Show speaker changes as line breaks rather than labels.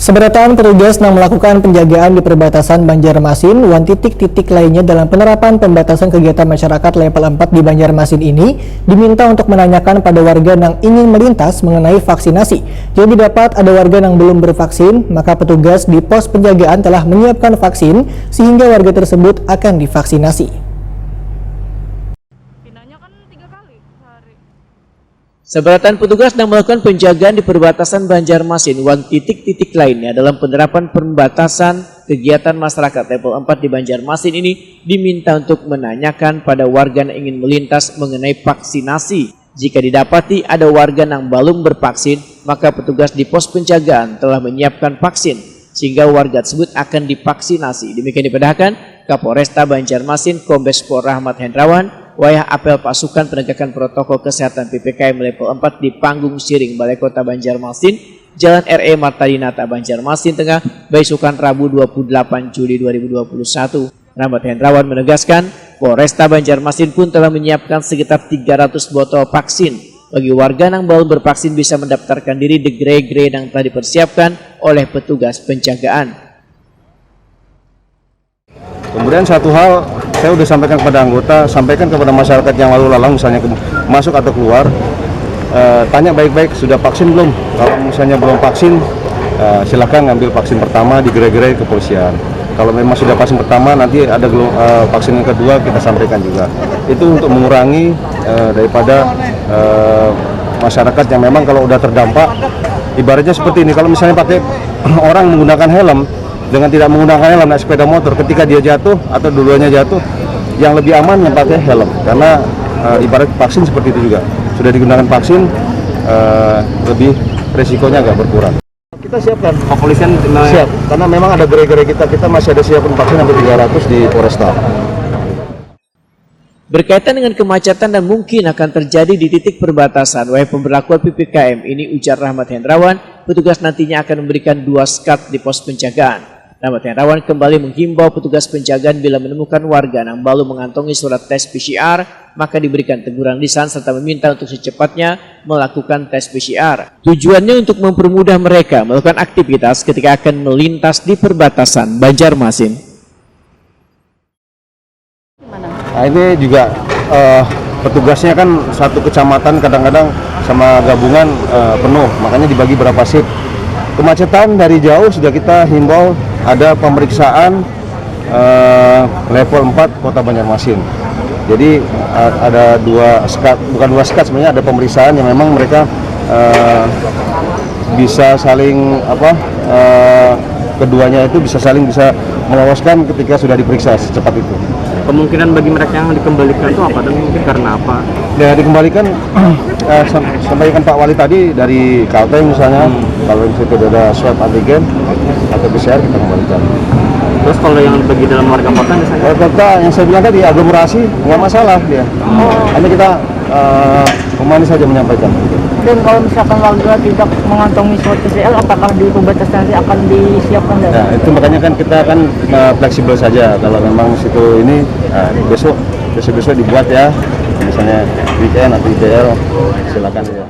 Seberatan petugas yang melakukan penjagaan di perbatasan Banjarmasin, titik-titik lainnya dalam penerapan pembatasan kegiatan masyarakat level 4 di Banjarmasin ini diminta untuk menanyakan pada warga yang ingin melintas mengenai vaksinasi. Jadi dapat ada warga yang belum bervaksin, maka petugas di pos penjagaan telah menyiapkan vaksin sehingga warga tersebut akan divaksinasi.
Seberatan petugas yang melakukan penjagaan di perbatasan Banjarmasin, titik-titik lainnya dalam penerapan pembatasan kegiatan masyarakat level 4 di Banjarmasin ini diminta untuk menanyakan pada warga yang ingin melintas mengenai vaksinasi. Jika didapati ada warga yang belum bervaksin, maka petugas di pos penjagaan telah menyiapkan vaksin sehingga warga tersebut akan divaksinasi. Demikian dipadahkan Kapolresta Banjarmasin Kombes Pol Rahmat Hendrawan wayah apel pasukan penegakan protokol kesehatan PPKM level 4 di Panggung Siring Balai Kota Banjarmasin, Jalan RE Marta Dinata Banjarmasin Tengah, Baisukan Rabu 28 Juli 2021. Rahmat Hendrawan menegaskan, Polresta Banjarmasin pun telah menyiapkan sekitar 300 botol vaksin. Bagi warga yang belum bervaksin bisa mendaftarkan diri di gerai-gerai yang telah dipersiapkan oleh petugas penjagaan.
Kemudian satu hal saya sudah sampaikan kepada anggota, sampaikan kepada masyarakat yang lalu lalang misalnya masuk atau keluar, tanya baik-baik sudah vaksin belum. Kalau misalnya belum vaksin, silakan ngambil vaksin pertama di gerai-gerai kepolisian. Kalau memang sudah vaksin pertama, nanti ada vaksin yang kedua kita sampaikan juga. Itu untuk mengurangi daripada masyarakat yang memang kalau udah terdampak, ibaratnya seperti ini. Kalau misalnya pakai orang menggunakan helm dengan tidak menggunakan helm naik sepeda motor, ketika dia jatuh atau dua-duanya jatuh, yang lebih aman yang pakai helm, karena ibarat vaksin seperti itu juga. Sudah digunakan vaksin, lebih resikonya agak berkurang. Kita siapkan, kepolisian siap, karena memang ada gerai-gerai kita masih ada siapkan vaksin sampai 300 di Polresta.
Berkaitan dengan kemacetan yang mungkin akan terjadi di titik perbatasan wahai pemberlakuan PPKM ini, ujar Rahmat Hendrawan, petugas nantinya akan memberikan 2 skat di pos penjagaan. Rahmat Hendrawan kembali menghimbau petugas penjagaan bila menemukan warga yang belum mengantongi surat tes PCR, maka diberikan teguran lisan serta meminta untuk secepatnya melakukan tes PCR. Tujuannya untuk mempermudah mereka melakukan aktivitas ketika akan melintas di perbatasan Banjarmasin.
Nah, ini juga petugasnya kan satu kecamatan kadang-kadang sama gabungan penuh, makanya dibagi berapa shift. Kemacetan dari jauh sudah kita himbau ada pemeriksaan level 4 Kota Banjarmasin. Jadi ada 2 skat, bukan 2 skat sebenarnya, ada pemeriksaan yang memang mereka bisa saling keduanya itu bisa meloloskan ketika sudah diperiksa secepat itu.
Kemungkinan bagi mereka yang dikembalikan itu apa dan mungkin karena apa?
Ya dikembalikan, sampaikan Pak Wali tadi dari Kalteng misalnya, kalau itu ada swab antigen atau PCR kita kembalikan.
Terus kalau yang bagi dalam warga kota misalnya?
Warga kota yang saya bilang tadi aglomerasi nggak masalah dia. Hanya kita humanis saja menyampaikan.
Dan kalau misalkan warga tidak mengantongi surat PCR, apakah di perbatasan nanti akan disiapkan?
Nah, itu makanya kan kita akan fleksibel saja. Kalau memang situ ini besok dibuat ya, misalnya weekend atau IPL, silakan ya.